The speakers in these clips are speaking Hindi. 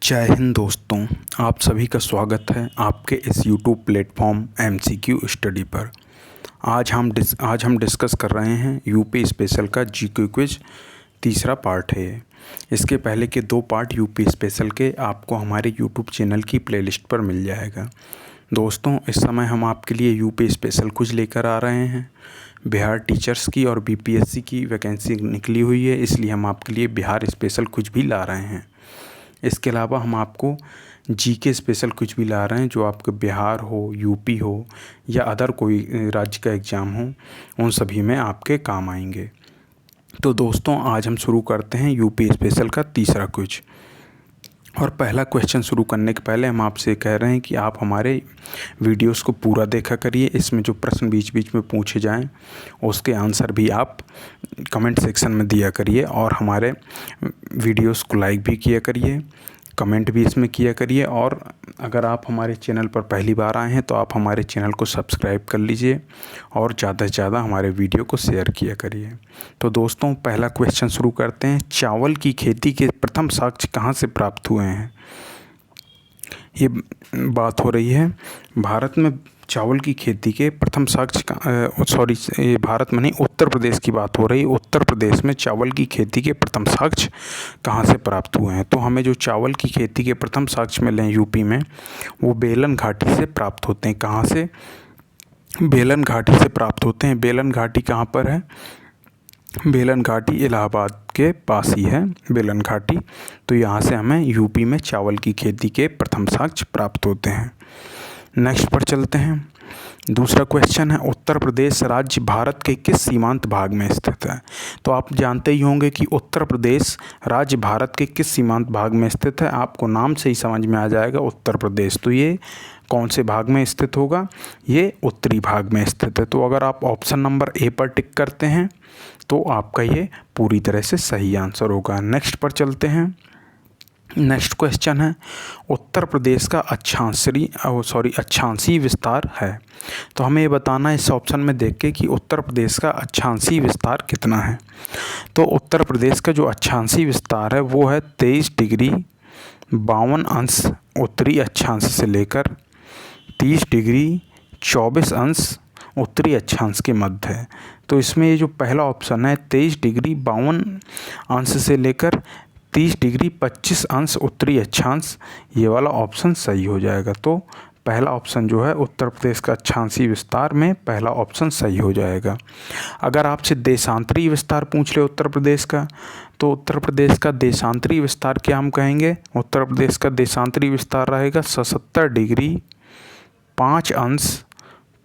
जय हिंद दोस्तों, आप सभी का स्वागत है आपके इस YouTube प्लेटफॉर्म MCQ स्टडी पर। आज हम डिस्कस कर रहे हैं यूपी स्पेशल का GK क्विज तीसरा पार्ट है। इसके पहले के दो पार्ट यूपी स्पेशल के आपको हमारे YouTube चैनल की प्लेलिस्ट पर मिल जाएगा। दोस्तों, इस समय हम आपके लिए यूपी स्पेशल क्विज लेकर आ रहे हैं। बिहार टीचर्स की और BPSC की वैकेंसी निकली हुई है, इसलिए हम आपके लिए बिहार स्पेशल क्विज भी ला रहे हैं। इसके अलावा हम आपको GK स्पेशल कुछ भी ला रहे हैं जो आपके बिहार हो, यूपी हो या अदर कोई राज्य का एग्ज़ाम हो, उन सभी में आपके काम आएंगे। तो दोस्तों, आज हम शुरू करते हैं यूपी स्पेशल का तीसरा क्विज। और पहला क्वेश्चन शुरू करने के पहले हम आपसे कह रहे हैं कि आप हमारे वीडियोस को पूरा देखा करिए। इसमें जो प्रश्न बीच बीच में पूछे जाएं उसके आंसर भी आप कमेंट सेक्शन में दिया करिए और हमारे वीडियोस को लाइक भी किया करिए, कमेंट भी इसमें किया करिए। और अगर आप हमारे चैनल पर पहली बार आए हैं तो आप हमारे चैनल को सब्सक्राइब कर लीजिए और ज़्यादा से ज़्यादा हमारे वीडियो को शेयर किया करिए। तो दोस्तों, पहला क्वेश्चन शुरू करते हैं। चावल की खेती के प्रथम साक्ष्य कहाँ से प्राप्त हुए हैं? ये बात हो रही है भारत में चावल की खेती के प्रथम साक्ष्य ये भारत में नहीं, उत्तर प्रदेश की बात हो रही है। उत्तर प्रदेश में चावल की खेती के प्रथम साक्ष्य कहाँ से प्राप्त हुए हैं? तो हमें जो चावल की खेती के प्रथम साक्ष्य मिले हैं यूपी में, वो बेलन घाटी से प्राप्त होते हैं। कहाँ से? बेलन घाटी से प्राप्त होते हैं। बेलन घाटी कहाँ पर है? बेलन घाटी इलाहाबाद के पास ही है बेलन घाटी। तो यहाँ से हमें यूपी में चावल की खेती के प्रथम साक्ष्य प्राप्त होते हैं। नेक्स्ट पर चलते हैं। दूसरा क्वेश्चन है, उत्तर प्रदेश राज्य भारत के किस सीमांत भाग में स्थित है? तो आप जानते ही होंगे कि उत्तर प्रदेश राज्य भारत के किस सीमांत भाग में स्थित है। आपको नाम से ही समझ में आ जाएगा उत्तर प्रदेश। तो ये कौन से भाग में स्थित होगा? ये उत्तरी भाग में स्थित है। तो अगर आप ऑप्शन नंबर ए पर टिक करते हैं तो आपका ये पूरी तरह से सही आंसर होगा। नेक्स्ट पर चलते हैं। नेक्स्ट क्वेश्चन है, उत्तर प्रदेश का अक्षांशीय विस्तार है। तो हमें ये बताना है इस ऑप्शन में देख के कि उत्तर प्रदेश का अक्षांशीय विस्तार कितना है। तो उत्तर प्रदेश का जो अक्षांशीय विस्तार है वो है 23 डिग्री 52 अंश उत्तरी अक्षांश से लेकर 30 डिग्री 24 अंश उत्तरी अक्षांश के मध्य है। तो इसमें ये जो पहला ऑप्शन है 23 डिग्री 52 अंश से लेकर 30 डिग्री 25 अंश उत्तरी अक्षांश, ये वाला ऑप्शन सही हो जाएगा। तो पहला ऑप्शन जो है उत्तर प्रदेश का अक्षांशीय विस्तार में पहला ऑप्शन सही हो जाएगा। अगर आपसे देशांतरीय विस्तार पूछ ले उत्तर प्रदेश का, तो उत्तर प्रदेश का देशांतरीय विस्तार क्या हम कहेंगे? उत्तर प्रदेश का देशांतरीय विस्तार रहेगा 77 डिग्री 5 अंश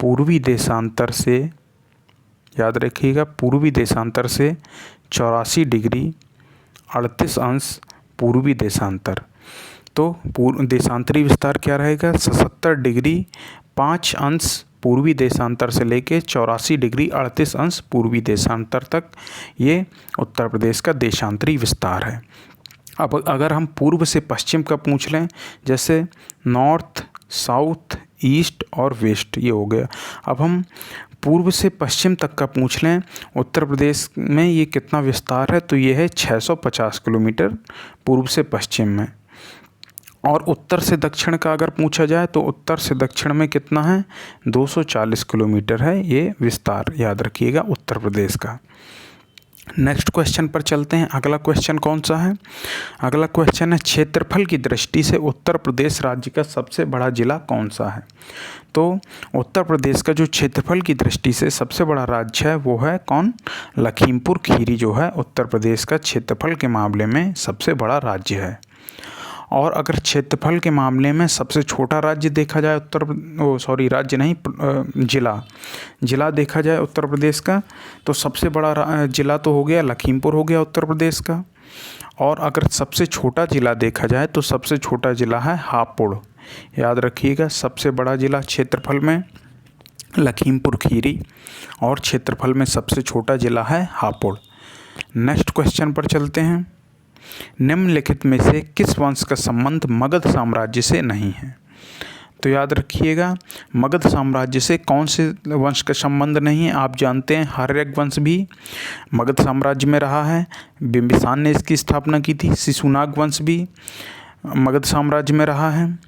पूर्वी देशांतर से, याद रखिएगा, पूर्वी देशांतर से 84 डिग्री 38 अंश पूर्वी देशांतर। तो देशांतरीय विस्तार क्या रहेगा? 77 डिग्री 5 अंश पूर्वी देशांतर से लेके 84 डिग्री 38 अंश पूर्वी देशांतर तक ये उत्तर प्रदेश का देशांतरीय विस्तार है। अब अगर हम पूर्व से पश्चिम का पूछ लें, जैसे नॉर्थ, साउथ, ईस्ट और वेस्ट, ये हो गया। अब हम पूर्व से पश्चिम तक का पूछ लें, उत्तर प्रदेश में ये कितना विस्तार है? तो ये है 650 किलोमीटर पूर्व से पश्चिम में। और उत्तर से दक्षिण का अगर पूछा जाए तो उत्तर से दक्षिण में कितना है? 240 किलोमीटर है ये विस्तार, याद रखिएगा, उत्तर प्रदेश का। नेक्स्ट क्वेश्चन पर चलते हैं। अगला क्वेश्चन कौन सा है? अगला क्वेश्चन है, क्षेत्रफल की दृष्टि से उत्तर प्रदेश राज्य का सबसे बड़ा जिला कौन सा है? तो उत्तर प्रदेश का जो क्षेत्रफल की दृष्टि से सबसे बड़ा राज्य है वो है कौन? लखीमपुर खीरी जो है उत्तर प्रदेश का क्षेत्रफल के मामले में सबसे बड़ा राज्य है। और अगर क्षेत्रफल के मामले में सबसे छोटा राज्य देखा जाए राज्य नहीं, जिला देखा जाए उत्तर प्रदेश का, तो सबसे बड़ा जिला तो हो गया लखीमपुर, हो गया उत्तर प्रदेश का। और अगर सबसे छोटा जिला देखा जाए तो सबसे छोटा जिला है हापुड़, याद रखिएगा। सबसे बड़ा जिला क्षेत्रफल में लखीमपुर खीरी और क्षेत्रफल में सबसे छोटा जिला है हापुड़। नेक्स्ट क्वेश्चन पर चलते हैं। निम्नलिखित में से किस वंश का संबंध मगध साम्राज्य से नहीं है? तो याद रखिएगा, मगध साम्राज्य से कौन से वंश का संबंध नहीं है? आप जानते हैं हर्यक वंश भी मगध साम्राज्य में रहा है, बिंबिसार ने इसकी स्थापना की थी। शिशुनाग वंश भी मगध साम्राज्य में रहा है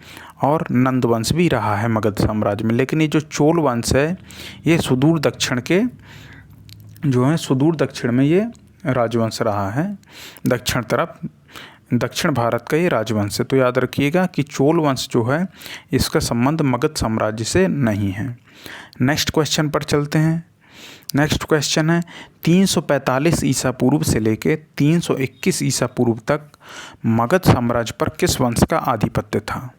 और नंद वंश भी रहा है मगध साम्राज्य में। लेकिन ये जो चोल वंश है ये सुदूर दक्षिण के जो है सुदूर दक्षिण में ये राजवंश रहा है, दक्षिण तरफ, दक्षिण भारत का ये राजवंश है। तो याद रखिएगा कि चोल वंश जो है इसका संबंध मगध साम्राज्य से नहीं है। नेक्स्ट क्वेश्चन पर चलते हैं। नेक्स्ट क्वेश्चन है 345 ईसा पूर्व से लेके 321 ईसा पूर्व तक मगध साम्राज्य पर किस वंश का आधिपत्य था।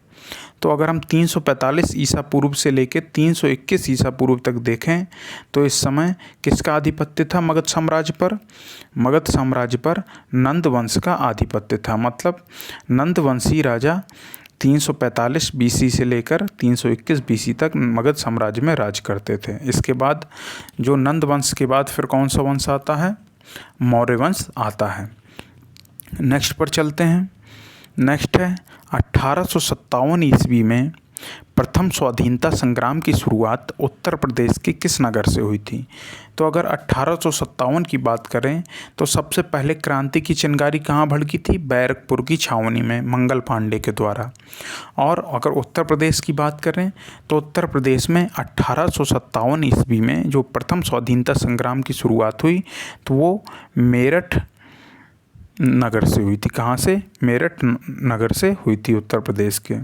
तो अगर हम 345 ईसा पूर्व से लेके 321 ईसा पूर्व तक देखें तो इस समय किसका आधिपत्य था मगध साम्राज्य पर। मगध साम्राज्य पर नंद वंश का आधिपत्य था। मतलब नंद वंशी राजा 345 बीसी से लेकर 321 बीसी तक मगध साम्राज्य में राज करते थे। इसके बाद जो नंद वंश के बाद फिर कौन सा वंश आता है, मौर्य वंश आता है। नेक्स्ट पर चलते हैं। नेक्स्ट है 1857 ईस्वी में प्रथम स्वाधीनता संग्राम की शुरुआत उत्तर प्रदेश के किस नगर से हुई थी। तो अगर 1857 की बात करें तो सबसे पहले क्रांति की चिंगारी कहाँ भड़की थी, बैरकपुर की छावनी में मंगल पांडे के द्वारा। और अगर उत्तर प्रदेश की बात करें तो उत्तर प्रदेश में 1857 ईस्वी में जो प्रथम स्वाधीनता संग्राम की शुरुआत हुई तो वो मेरठ नगर से हुई थी। कहाँ से, मेरठ नगर से हुई थी उत्तर प्रदेश के।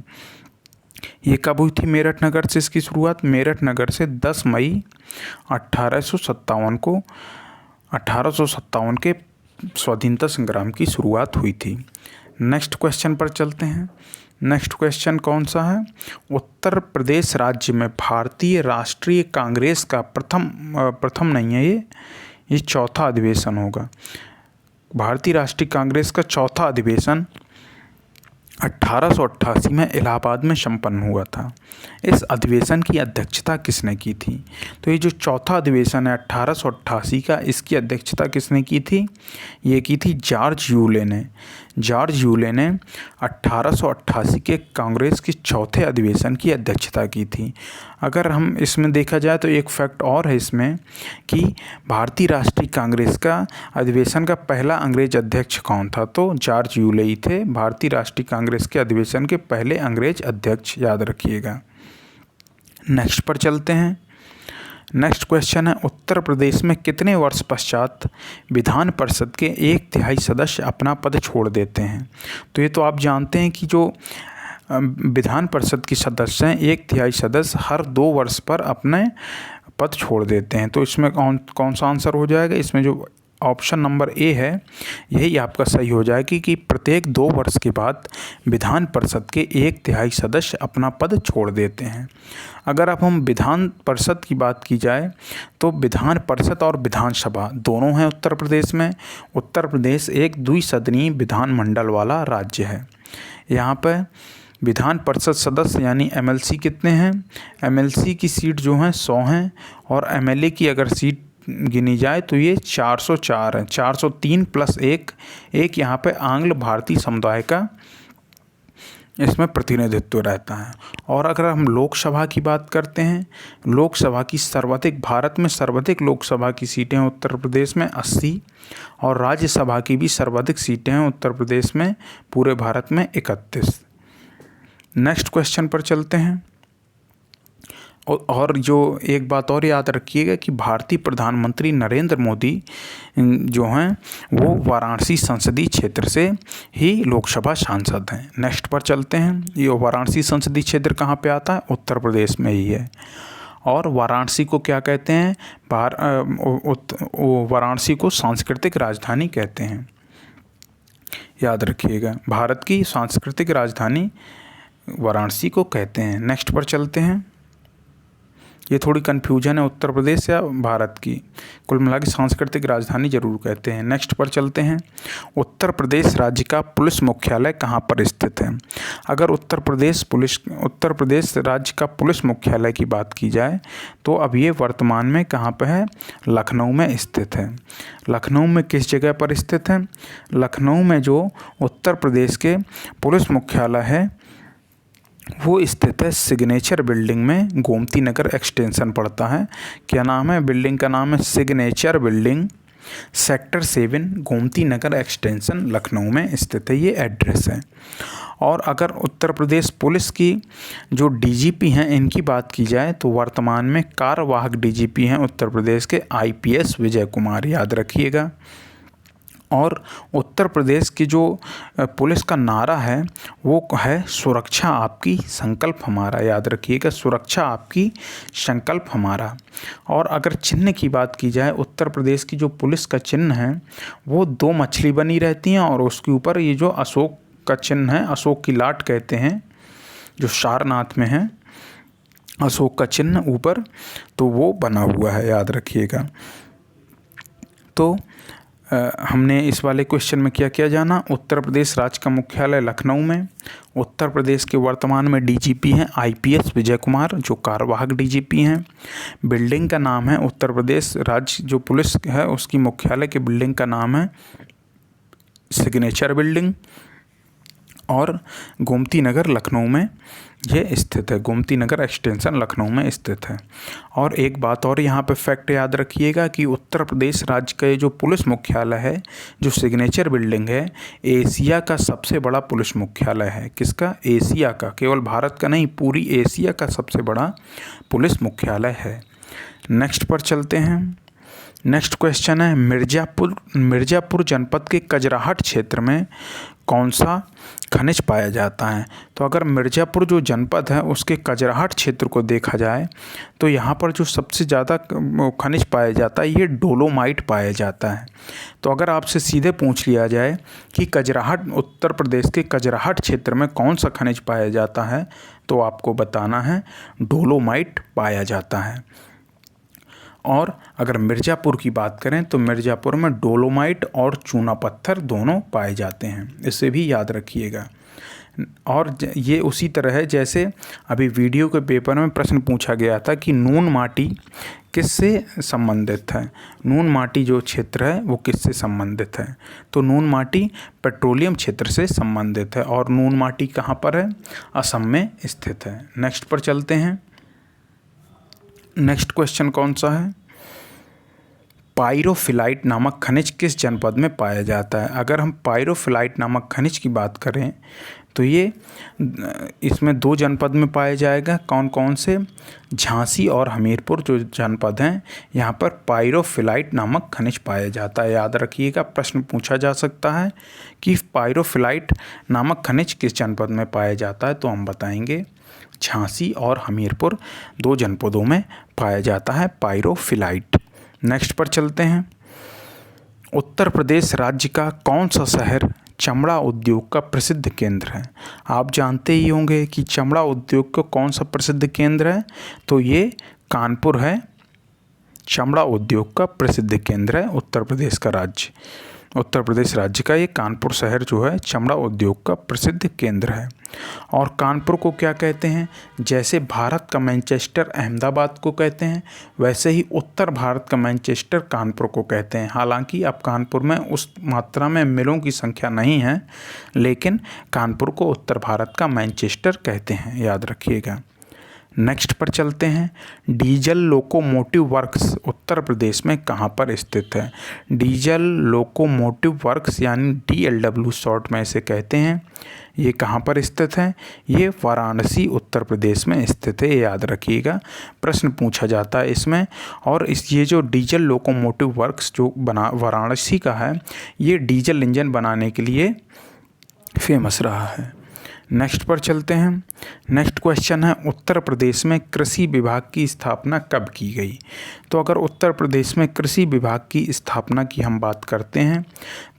ये कब हुई थी मेरठ नगर से इसकी शुरुआत, मेरठ नगर से 10 मई 1857 को 1857 के स्वाधीनता संग्राम की शुरुआत हुई थी। नेक्स्ट क्वेश्चन पर चलते हैं। नेक्स्ट क्वेश्चन कौन सा है, उत्तर प्रदेश राज्य में भारतीय राष्ट्रीय कांग्रेस का प्रथम नहीं है, ये चौथा अधिवेशन होगा। भारतीय राष्ट्रीय कांग्रेस का चौथा अधिवेशन 1888 में इलाहाबाद में संपन्न हुआ था। इस अधिवेशन की अध्यक्षता किसने की थी। तो ये जो चौथा अधिवेशन है 1888 का, इसकी अध्यक्षता किसने की थी, ये की थी जॉर्ज यूले ने। जॉर्ज यूले ने 1888 के कांग्रेस के चौथे अधिवेशन की अध्यक्षता की थी। अगर हम इसमें देखा जाए तो एक फैक्ट और है इसमें कि भारतीय राष्ट्रीय कांग्रेस का अधिवेशन का पहला अंग्रेज अध्यक्ष कौन था, तो जॉर्ज यूले ही थे भारतीय राष्ट्रीय कांग्रेस के अधिवेशन के पहले अंग्रेज अध्यक्ष, याद रखिएगा। नेक्स्ट पर चलते हैं। नेक्स्ट क्वेश्चन है उत्तर प्रदेश में कितने वर्ष पश्चात विधान परिषद के 1/3 सदस्य अपना पद छोड़ देते हैं। तो ये तो आप जानते हैं कि जो विधान परिषद की सदस्य हैं 1/3 सदस्य हर 2 वर्ष पर अपने पद छोड़ देते हैं। तो इसमें कौन सा आंसर हो जाएगा, इसमें जो ऑप्शन नंबर ए है यही आपका सही हो जाएगी कि प्रत्येक 2 वर्ष के बाद विधान परिषद के 1/3 सदस्य अपना पद छोड़ देते हैं। अगर अब हम विधान परिषद की बात की जाए तो विधान परिषद और विधानसभा दोनों हैं उत्तर प्रदेश में। उत्तर प्रदेश एक द्विसदनीय विधानमंडल वाला राज्य है। यहाँ पर विधान परिषद सदस्य यानी एमएलसी कितने हैं, एमएलसी की सीट जो हैं 100 हैं और एमएलए की अगर सीट गिनी जाए तो ये 404 है। 403 प्लस एक यहाँ पे आंग्ल भारतीय समुदाय का इसमें प्रतिनिधित्व रहता है। और अगर हम लोकसभा की बात करते हैं, लोकसभा की सर्वाधिक, भारत में सर्वाधिक लोकसभा की सीटें हैं उत्तर प्रदेश में 80 और राज्यसभा की भी सर्वाधिक सीटें हैं उत्तर प्रदेश में पूरे भारत में 31। नेक्स्ट क्वेश्चन पर चलते हैं। और जो एक बात और याद रखिएगा कि भारतीय प्रधानमंत्री नरेंद्र मोदी जो हैं वो वाराणसी संसदीय क्षेत्र से ही लोकसभा सांसद हैं। नेक्स्ट पर चलते हैं। ये वाराणसी संसदीय क्षेत्र कहाँ पे आता है, उत्तर प्रदेश में ही है। और वाराणसी को क्या कहते हैं, वाराणसी को सांस्कृतिक राजधानी कहते हैं, याद रखिएगा। भारत की सांस्कृतिक राजधानी वाराणसी को कहते हैं। नेक्स्ट पर चलते हैं। ये थोड़ी कन्फ्यूजन है उत्तर प्रदेश या भारत की, कुल मिला के सांस्कृतिक राजधानी जरूर कहते हैं। नेक्स्ट पर चलते हैं। उत्तर प्रदेश राज्य का पुलिस मुख्यालय कहाँ पर स्थित है। अगर उत्तर प्रदेश राज्य का पुलिस मुख्यालय की बात की जाए तो अब ये वर्तमान में कहाँ पर है, लखनऊ में स्थित है। लखनऊ में किस जगह पर स्थित है, लखनऊ में जो उत्तर प्रदेश के पुलिस मुख्यालय है वो स्थित है सिग्नेचर बिल्डिंग में, गोमती नगर एक्सटेंशन पड़ता है। क्या नाम है, बिल्डिंग का नाम है signature building, sector 7 Gomti Nagar extension Lucknow में स्थित है, ये एड्रेस है। और अगर उत्तर प्रदेश पुलिस की जो डीजीपी हैं इनकी बात की जाए तो वर्तमान में कार्यवाहक डीजीपी हैं उत्तर प्रदेश के आईपीएस विजय कुमार, याद रखिएगा। और उत्तर प्रदेश की जो पुलिस का नारा है वो है सुरक्षा आपकी संकल्प हमारा, याद रखिएगा, सुरक्षा आपकी संकल्प हमारा। और अगर चिन्ह की बात की जाए, उत्तर प्रदेश की जो पुलिस का चिन्ह है वो 2 मछली बनी रहती हैं और उसके ऊपर ये जो अशोक का चिन्ह है, अशोक की लाट कहते हैं, जो सारनाथ में है अशोक का चिन्ह ऊपर, तो वो बना हुआ है, याद रखिएगा। तो हमने इस वाले क्वेश्चन में क्या क्या जाना। उत्तर प्रदेश राज्य का मुख्यालय लखनऊ में। उत्तर प्रदेश के वर्तमान में डीजीपी हैं आईपीएस विजय कुमार, जो कार्यवाहक डीजीपी हैं। बिल्डिंग का नाम है उत्तर प्रदेश राज्य जो पुलिस है उसकी मुख्यालय के बिल्डिंग का नाम है सिग्नेचर बिल्डिंग, और गोमती नगर लखनऊ में ये स्थित है। गोमती नगर एक्सटेंशन लखनऊ में स्थित है। और एक बात और यहाँ पे फैक्ट याद रखिएगा कि उत्तर प्रदेश राज्य का ये जो पुलिस मुख्यालय है, जो सिग्नेचर बिल्डिंग है, एशिया का सबसे बड़ा पुलिस मुख्यालय है। किसका? एशिया का, केवल भारत का नहीं, पूरी एशिया का सबसे बड़ा पुलिस मुख्यालय है। नेक्स्ट पर चलते हैं। नेक्स्ट क्वेश्चन है मिर्ज़ापुर जनपद के कजराहट क्षेत्र में कौन सा खनिज पाया जाता है। तो अगर मिर्ज़ापुर जो जनपद है उसके कजराहट क्षेत्र को देखा जाए तो यहाँ पर जो सबसे ज़्यादा खनिज पाया जाता है ये डोलोमाइट पाया जाता है। तो अगर आपसे सीधे पूछ लिया जाए कि कजराहट, उत्तर प्रदेश के कजराहट क्षेत्र में कौन सा खनिज पाया जाता है, तो आपको बताना है डोलोमाइट पाया जाता है। और अगर मिर्ज़ापुर की बात करें तो मिर्ज़ापुर में डोलोमाइट और चूना पत्थर दोनों पाए जाते हैं, इसे भी याद रखिएगा। और ये उसी तरह है जैसे अभी वीडियो के पेपर में प्रश्न पूछा गया था कि नून माटी किससे संबंधित है। नून माटी जो क्षेत्र है वो किससे संबंधित है, तो नून माटी पेट्रोलियम क्षेत्र से संबंधित है। और नून माटी कहाँ पर है? असम में स्थित है। नेक्स्ट पर चलते हैं। नेक्स्ट क्वेश्चन कौन सा है? पायरोफिलाइट नामक खनिज किस जनपद में पाया जाता है। अगर हम पायरोफिलाइट नामक खनिज की बात करें तो ये इसमें 2 जनपद में पाया जाएगा। कौन कौन से? झांसी और हमीरपुर जो जनपद हैं, यहाँ पर पायरोफिलाइट नामक खनिज पाया जाता है। याद रखिएगा, प्रश्न पूछा जा सकता है कि पायरोफिलाइट नामक खनिज किस जनपद में पाया जाता है, तो हम बताएंगे झांसी और हमीरपुर 2 जनपदों में पाया जाता है पायरोफिलाइट। नेक्स्ट पर चलते हैं। उत्तर प्रदेश राज्य का कौन सा शहर चमड़ा उद्योग का प्रसिद्ध केंद्र है। आप जानते ही होंगे कि चमड़ा उद्योग का कौन सा प्रसिद्ध केंद्र है, तो ये कानपुर है। चमड़ा उद्योग का प्रसिद्ध केंद्र है उत्तर प्रदेश का राज्य, उत्तर प्रदेश राज्य का ये कानपुर शहर जो है चमड़ा उद्योग का प्रसिद्ध केंद्र है। और कानपुर को क्या कहते हैं? जैसे भारत का मैनचेस्टर अहमदाबाद को कहते हैं, वैसे ही उत्तर भारत का मैनचेस्टर कानपुर को कहते हैं। हालांकि अब कानपुर में उस मात्रा में मिलों की संख्या नहीं है, लेकिन कानपुर को उत्तर भारत का मैनचेस्टर कहते हैं, याद रखिएगा। नेक्स्ट पर चलते हैं। Diesel locomotive works Uttar Pradesh में कहाँ पर स्थित है। डीजल लोकोमोटिव वर्क्स यानी DLW शॉर्ट में इसे कहते हैं, ये कहाँ पर स्थित है? ये वाराणसी उत्तर प्रदेश में स्थित है, याद रखिएगा, प्रश्न पूछा जाता है इसमें। और ये जो डीजल लोकोमोटिव वर्क्स जो वाराणसी का है, ये डीजल इंजन बनाने के लिए फेमस रहा है। नेक्स्ट पर चलते हैं। नेक्स्ट क्वेश्चन है उत्तर प्रदेश में कृषि विभाग की स्थापना कब की गई। तो अगर उत्तर प्रदेश में कृषि विभाग की स्थापना की हम बात करते हैं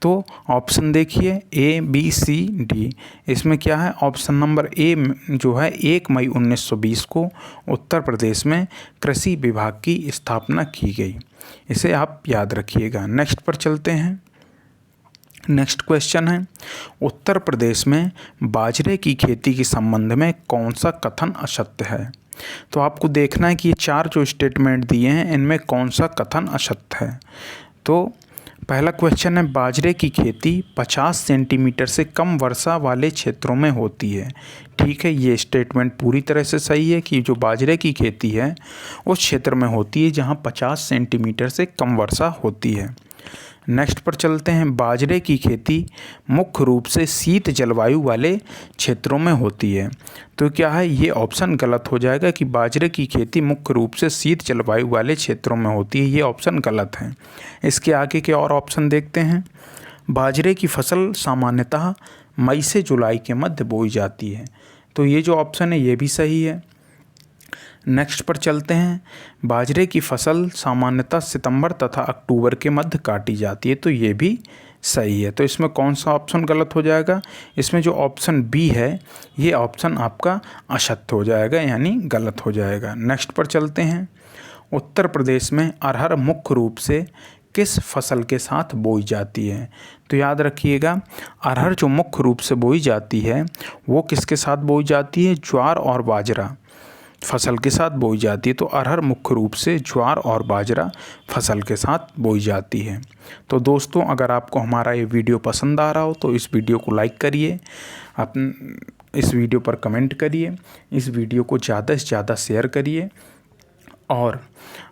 तो ऑप्शन देखिए A, B, C, D। इसमें क्या है? ऑप्शन नंबर A जो है 1 मई 1920 को उत्तर प्रदेश में कृषि विभाग की स्थापना की गई, इसे आप याद रखिएगा। नेक्स्ट पर चलते हैं। नेक्स्ट क्वेश्चन है उत्तर प्रदेश में बाजरे की खेती के संबंध में कौन सा कथन असत्य है। तो आपको देखना है कि ये 4 जो स्टेटमेंट दिए हैं इनमें कौन सा कथन असत्य है। तो पहला क्वेश्चन है बाजरे की खेती 50 सेंटीमीटर से कम वर्षा वाले क्षेत्रों में होती है। ठीक है, ये स्टेटमेंट पूरी तरह से सही है कि जो बाजरे की खेती है उस क्षेत्र में होती है जहाँ 50 सेंटीमीटर से कम वर्षा होती है। नेक्स्ट पर चलते हैं, बाजरे की खेती मुख्य रूप से शीत जलवायु वाले क्षेत्रों में होती है। तो क्या है, ये ऑप्शन गलत हो जाएगा कि बाजरे की खेती मुख्य रूप से शीत जलवायु वाले क्षेत्रों में होती है, ये ऑप्शन गलत है। इसके आगे के और ऑप्शन देखते हैं। बाजरे की फसल सामान्यतः मई से जुलाई के मध्य बोई जाती है, तो ये जो ऑप्शन है ये भी सही है। नेक्स्ट पर चलते हैं, बाजरे की फसल सामान्यतः सितंबर तथा अक्टूबर के मध्य काटी जाती है, तो ये भी सही है। तो इसमें कौन सा ऑप्शन गलत हो जाएगा, इसमें जो ऑप्शन बी है ये ऑप्शन आपका असत्य हो जाएगा, यानी गलत हो जाएगा। नेक्स्ट पर चलते हैं, उत्तर प्रदेश में अरहर मुख्य रूप से किस फसल के साथ बोई जाती है। तो याद रखिएगा, अरहर जो मुख्य रूप से बोई जाती है वो किसके साथ बोई जाती है, ज्वार और बाजरा फसल के साथ बोई जाती है। तो अरहर मुख्य रूप से ज्वार और बाजरा फसल के साथ बोई जाती है। तो दोस्तों, अगर आपको हमारा ये वीडियो पसंद आ रहा हो तो इस वीडियो को लाइक करिए, इस वीडियो पर कमेंट करिए, इस वीडियो को ज़्यादा से ज़्यादा शेयर करिए, और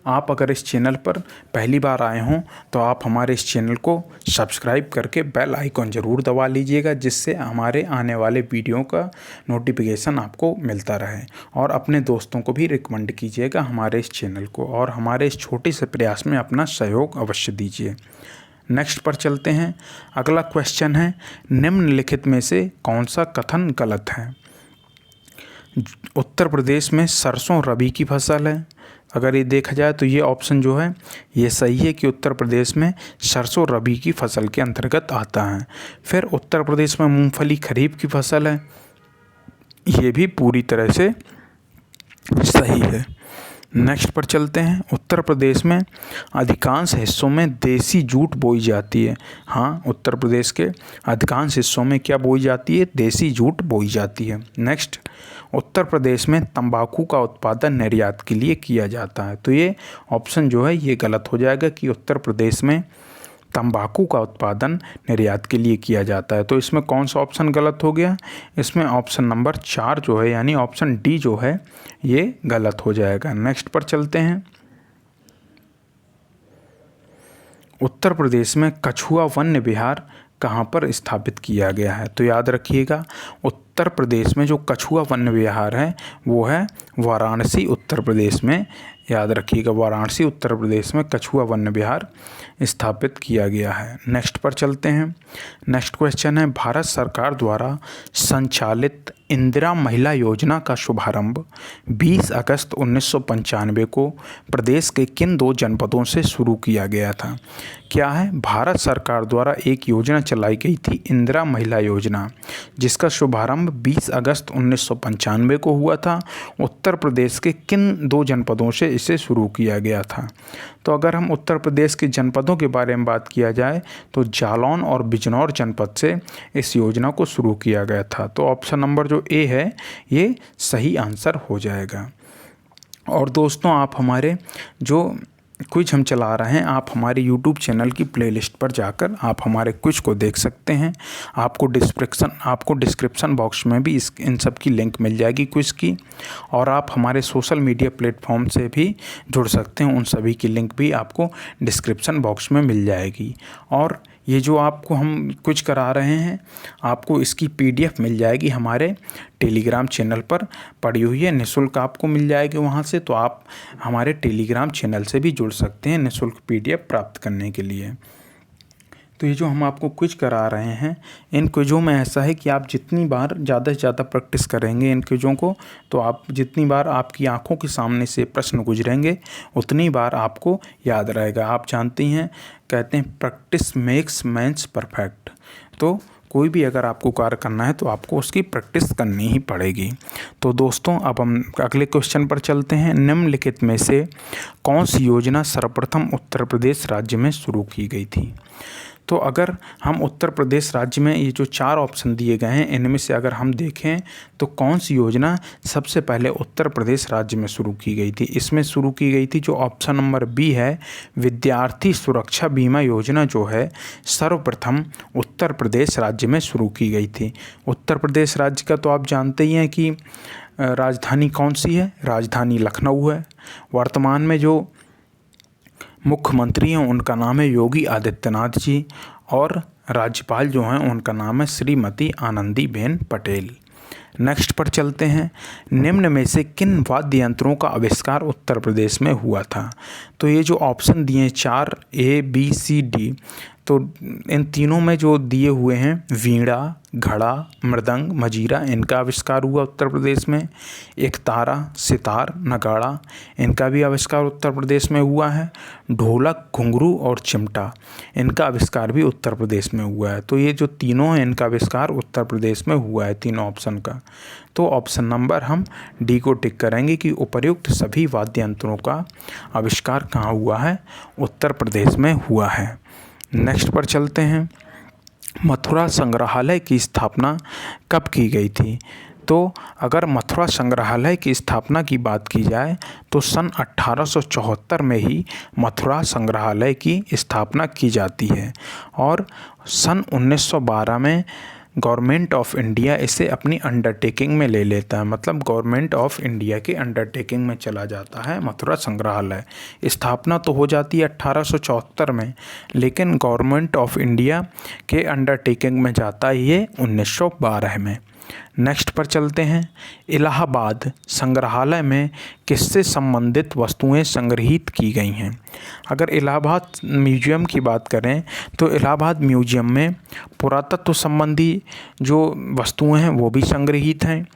आप अगर इस चैनल पर पहली बार आए हों तो आप हमारे इस चैनल को सब्सक्राइब करके बेल आइकॉन ज़रूर दबा लीजिएगा, जिससे हमारे आने वाले वीडियो का नोटिफिकेशन आपको मिलता रहे। और अपने दोस्तों को भी रिकमेंड कीजिएगा हमारे इस चैनल को, और हमारे इस छोटे से प्रयास में अपना सहयोग अवश्य दीजिए। नेक्स्ट पर चलते हैं। अगला क्वेश्चन है, निम्नलिखित में से कौन सा कथन गलत है। उत्तर प्रदेश में सरसों रबी की फसल है। अगर ये देखा जाए तो ये ऑप्शन जो है ये सही है कि उत्तर प्रदेश में सरसों रबी की फसल के अंतर्गत आता है। फिर उत्तर प्रदेश में मूंगफली खरीफ की फसल है, ये भी पूरी तरह से सही है। नेक्स्ट पर चलते हैं, उत्तर प्रदेश में अधिकांश हिस्सों में देसी जूट बोई जाती है। हाँ, उत्तर प्रदेश के अधिकांश हिस्सों में क्या बोई जाती है, देसी जूट बोई जाती है। नेक्स्ट, उत्तर प्रदेश में तंबाकू का उत्पादन निर्यात के लिए किया जाता है। तो ये ऑप्शन जो है ये गलत हो जाएगा कि उत्तर प्रदेश में तंबाकू का उत्पादन निर्यात के लिए किया जाता है। तो इसमें कौन सा ऑप्शन गलत हो गया, इसमें ऑप्शन नंबर 4 जो है यानी ऑप्शन डी जो है ये गलत हो जाएगा। नेक्स्ट पर चलते हैं, उत्तर प्रदेश में कछुआ वन्य विहार कहाँ पर स्थापित किया गया है। तो याद रखिएगा, उत्तर प्रदेश में जो कछुआ वन्य विहार है वो है वाराणसी उत्तर प्रदेश में। याद रखिएगा, वाराणसी उत्तर प्रदेश में कछुआ वन्य विहार स्थापित किया गया है। नेक्स्ट पर चलते हैं। नेक्स्ट क्वेश्चन है, भारत सरकार द्वारा संचालित इंदिरा महिला योजना का शुभारंभ 20 अगस्त 1995 को प्रदेश के किन 2 जनपदों से शुरू किया गया था। क्या है, भारत सरकार द्वारा एक योजना चलाई गई थी इंदिरा महिला योजना, जिसका शुभारंभ 20 अगस्त 1995 को हुआ था। उत्तर प्रदेश के किन 2 जनपदों से इसे शुरू किया गया था। तो अगर हम उत्तर प्रदेश के जनपदों के बारे में बात किया जाए तो जालौन और बिजनौर जनपद से इस योजना को शुरू किया गया था। तो ऑप्शन नंबर जो ए है ये सही आंसर हो जाएगा। और दोस्तों, आप हमारे जो क्विज हम चला रहे हैं, आप हमारे YouTube चैनल की प्लेलिस्ट पर जाकर आप हमारे क्विज को देख सकते हैं। आपको डिस्क्रिप्शन बॉक्स में भी इन सब की लिंक मिल जाएगी क्विज की, और आप हमारे सोशल मीडिया प्लेटफॉर्म से भी जुड़ सकते हैं, उन सभी की लिंक भी आपको डिस्क्रिप्शन बॉक्स में मिल जाएगी। और ये जो आपको हम कुछ करा रहे हैं, आपको इसकी PDF मिल जाएगी हमारे टेलीग्राम चैनल पर पड़ी हुई है, निःशुल्क आपको मिल जाएगी वहाँ से। तो आप हमारे टेलीग्राम चैनल से भी जुड़ सकते हैं निःशुल्क PDF प्राप्त करने के लिए। तो ये जो हम आपको क्विज करा रहे हैं, इन क्विजों में ऐसा है कि आप जितनी बार ज़्यादा से ज़्यादा प्रैक्टिस करेंगे इन क्विजों को, तो आप जितनी बार आपकी आंखों के सामने से प्रश्न गुजरेंगे उतनी बार आपको याद रहेगा। आप जानती हैं, कहते हैं प्रैक्टिस मेक्स मैन्स परफेक्ट। तो कोई भी अगर आपको कार्य करना है तो आपको उसकी प्रैक्टिस करनी ही पड़ेगी। तो दोस्तों, अब हम अगले क्वेश्चन पर चलते हैं। निम्नलिखित में से कौन सी योजना सर्वप्रथम उत्तर प्रदेश राज्य में शुरू की गई थी। तो अगर हम उत्तर प्रदेश राज्य में ये जो 4 ऑप्शन दिए गए हैं, इनमें से अगर हम देखें तो कौन सी योजना सबसे पहले उत्तर प्रदेश राज्य में शुरू की गई थी। इसमें शुरू की गई थी जो ऑप्शन नंबर बी है, विद्यार्थी सुरक्षा बीमा योजना जो है सर्वप्रथम उत्तर प्रदेश राज्य में शुरू की गई थी। उत्तर प्रदेश राज्य का तो आप जानते ही हैं कि राजधानी कौन सी है, राजधानी लखनऊ है। वर्तमान में जो मुख्यमंत्री हैं उनका नाम है योगी आदित्यनाथ जी, और राज्यपाल जो हैं उनका नाम है श्रीमती आनंदीबेन पटेल। नेक्स्ट पर चलते हैं, निम्न में से किन वाद्य यंत्रों का आविष्कार उत्तर प्रदेश में हुआ था? तो ये जो ऑप्शन दिए हैं 4 A B C D, तो इन तीनों में जो दिए हुए हैं वीणा, घड़ा, मृदंग, मजीरा, इनका आविष्कार हुआ उत्तर प्रदेश में। एक तारा, सितार, नगाड़ा, इनका भी आविष्कार उत्तर प्रदेश में हुआ है। ढोलक, घुंघरू और चिमटा, इनका आविष्कार भी उत्तर प्रदेश में हुआ है। तो ये जो तीनों हैं इनका आविष्कार उत्तर प्रदेश में हुआ है, तीनों ऑप्शन का। तो ऑप्शन नंबर हम डी को टिक करेंगे कि उपर्युक्त सभी वाद्य यंत्रों का आविष्कार कहाँ हुआ है? उत्तर प्रदेश में हुआ है। नेक्स्ट पर चलते हैं, मथुरा संग्रहालय की स्थापना कब की गई थी? तो अगर मथुरा संग्रहालय की स्थापना की बात की जाए तो सन 1874 में ही मथुरा संग्रहालय की स्थापना की जाती है, और सन 1912 में गवर्नमेंट ऑफ इंडिया इसे अपनी अंडरटेकिंग में ले लेता है, मतलब गवर्नमेंट ऑफ इंडिया के अंडरटेकिंग में चला जाता है मथुरा संग्रहालय। स्थापना तो हो जाती है 1874 में, लेकिन गवर्नमेंट ऑफ इंडिया के अंडरटेकिंग में जाता है ये 1912 में। नेक्स्ट पर चलते हैं, इलाहाबाद संग्रहालय में किससे संबंधित वस्तुएं संग्रहित की गई हैं? अगर इलाहाबाद म्यूजियम की बात करें तो इलाहाबाद म्यूजियम में पुरातत्व संबंधी जो वस्तुएं हैं वो भी संग्रहित हैं,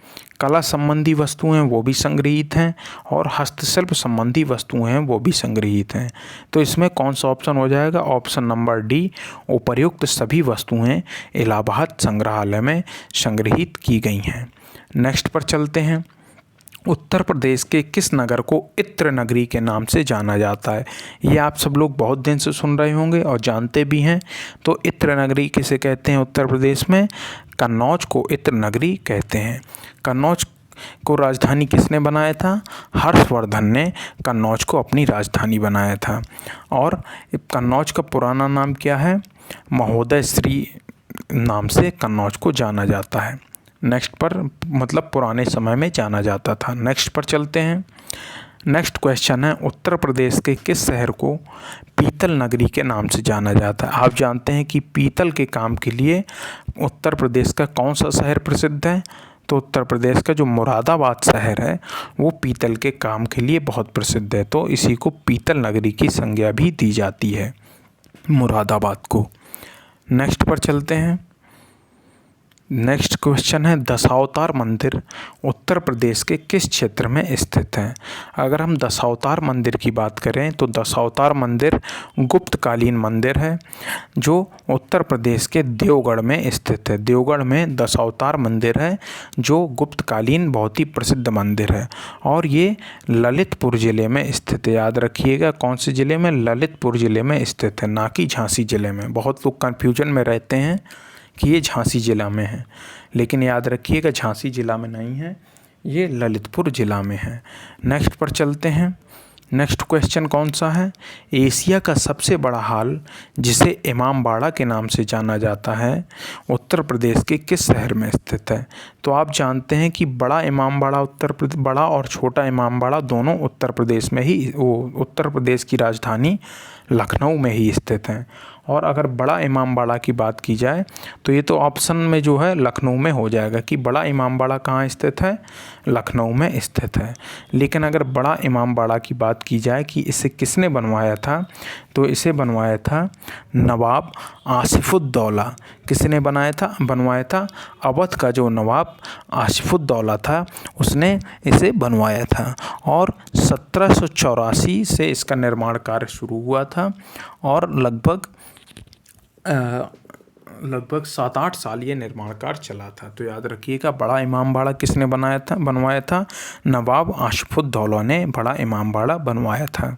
कला संबंधी वस्तुएं वो भी संग्रहित हैं, और हस्तशिल्प संबंधी वस्तुएं हैं वो भी संग्रहित हैं। तो इसमें कौन सा ऑप्शन हो जाएगा? ऑप्शन नंबर डी, उपर्युक्त सभी वस्तुएं इलाहाबाद संग्रहालय में संग्रहित की गई हैं। नेक्स्ट पर चलते हैं, उत्तर प्रदेश के किस नगर को इत्र नगरी के नाम से जाना जाता है? ये आप सब लोग बहुत दिन से सुन रहे होंगे और जानते भी हैं। तो इत्र नगरी किसे कहते हैं उत्तर प्रदेश में? कन्नौज को इत्र नगरी कहते हैं। कन्नौज को राजधानी किसने बनाया था? हर्षवर्धन ने कन्नौज को अपनी राजधानी बनाया था। और कन्नौज का पुराना नाम क्या है? महोदय श्री नाम से कन्नौज को जाना जाता है। नेक्स्ट पर मतलब पुराने समय में जाना जाता था। नेक्स्ट पर चलते हैं, नेक्स्ट क्वेश्चन है, उत्तर प्रदेश के किस शहर को पीतल नगरी के नाम से जाना जाता है? आप जानते हैं कि पीतल के काम के लिए उत्तर प्रदेश का कौन सा शहर प्रसिद्ध है? तो उत्तर प्रदेश का जो मुरादाबाद शहर है वो पीतल के काम के लिए बहुत प्रसिद्ध है, तो इसी को पीतल नगरी की संज्ञा भी दी जाती है, मुरादाबाद को। नेक्स्ट पर चलते हैं, नेक्स्ट क्वेश्चन है, दशावतार मंदिर उत्तर प्रदेश के किस क्षेत्र में स्थित है? अगर हम दशावतार मंदिर की बात करें तो दशावतार मंदिर गुप्तकालीन मंदिर है जो उत्तर प्रदेश के देवगढ़ में स्थित है। देवगढ़ में दशावतार मंदिर है जो गुप्तकालीन बहुत ही प्रसिद्ध मंदिर है, और ये ललितपुर ज़िले में स्थित है। याद रखिएगा कौन से ज़िले में? ललितपुर ज़िले में स्थित है, ना कि झांसी ज़िले में। बहुत लोग कन्फ्यूजन में रहते हैं कि ये झांसी ज़िला में है, लेकिन याद रखिएगा झांसी ज़िला में नहीं है, ये ललितपुर ज़िला में है। नेक्स्ट पर चलते हैं, नेक्स्ट क्वेश्चन कौन सा है? एशिया का सबसे बड़ा हॉल जिसे इमामबाड़ा के नाम से जाना जाता है उत्तर प्रदेश के किस शहर में स्थित है? तो आप जानते हैं कि बड़ा इमामबाड़ा बड़ा और छोटा इमामबाड़ा दोनों उत्तर प्रदेश में ही, उत्तर प्रदेश की राजधानी लखनऊ में ही स्थित हैं। और अगर बड़ा इमामबाड़ा की बात की जाए तो ये तो ऑप्शन में जो है लखनऊ में हो जाएगा कि बड़ा इमामबाड़ा कहाँ स्थित है? लखनऊ में स्थित है। लेकिन अगर बड़ा इमामबाड़ा की बात की जाए कि इसे किसने बनवाया था, तो इसे बनवाया था नवाब आसिफुद्दौला। किसने बनवाया था? अवध का जो नवाब आसिफुद्दौला था उसने इसे बनवाया था, और 1784 से इसका निर्माण कार्य शुरू हुआ था, और लगभग 7-8 साल ये निर्माण कार्य चला था। तो याद रखिएगा बड़ा इमामबाड़ा किसने बनवाया था? नवाब आसिफुद्दौला ने बड़ा इमामबाड़ा बनवाया था।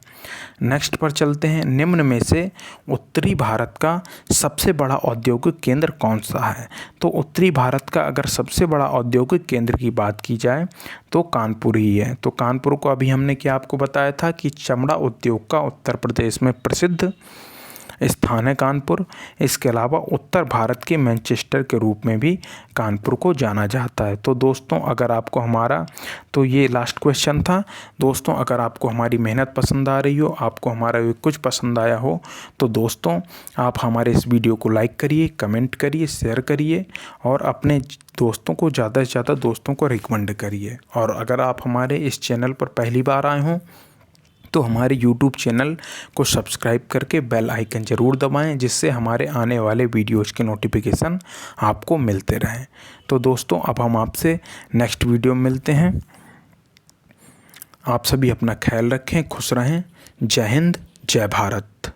नेक्स्ट पर चलते हैं, निम्न में से उत्तरी भारत का सबसे बड़ा औद्योगिक केंद्र कौन सा है? तो उत्तरी भारत का अगर सबसे बड़ा औद्योगिक केंद्र की बात की जाए तो कानपुर ही है। तो कानपुर को अभी हमने क्या आपको बताया था कि चमड़ा उद्योग का उत्तर प्रदेश में प्रसिद्ध स्थान है कानपुर। इसके अलावा उत्तर भारत के मैनचेस्टर के रूप में भी कानपुर को जाना जाता है। तो दोस्तों अगर आपको हमारा, तो ये लास्ट क्वेश्चन था दोस्तों। अगर आपको हमारी मेहनत पसंद आ रही हो, आपको हमारा कुछ पसंद आया हो, तो दोस्तों आप हमारे इस वीडियो को लाइक करिए, कमेंट करिए, शेयर करिए और अपने दोस्तों को, ज़्यादा से ज़्यादा दोस्तों को रिकमेंड करिए। और अगर आप हमारे इस चैनल पर पहली बार आए हों तो हमारे YouTube चैनल को सब्सक्राइब करके बेल आइकन ज़रूर दबाएं, जिससे हमारे आने वाले वीडियोज़ के नोटिफिकेशन आपको मिलते रहें। तो दोस्तों अब हम आपसे नेक्स्ट वीडियो में मिलते हैं। आप सभी अपना ख्याल रखें, खुश रहें। जय हिंद, जय भारत।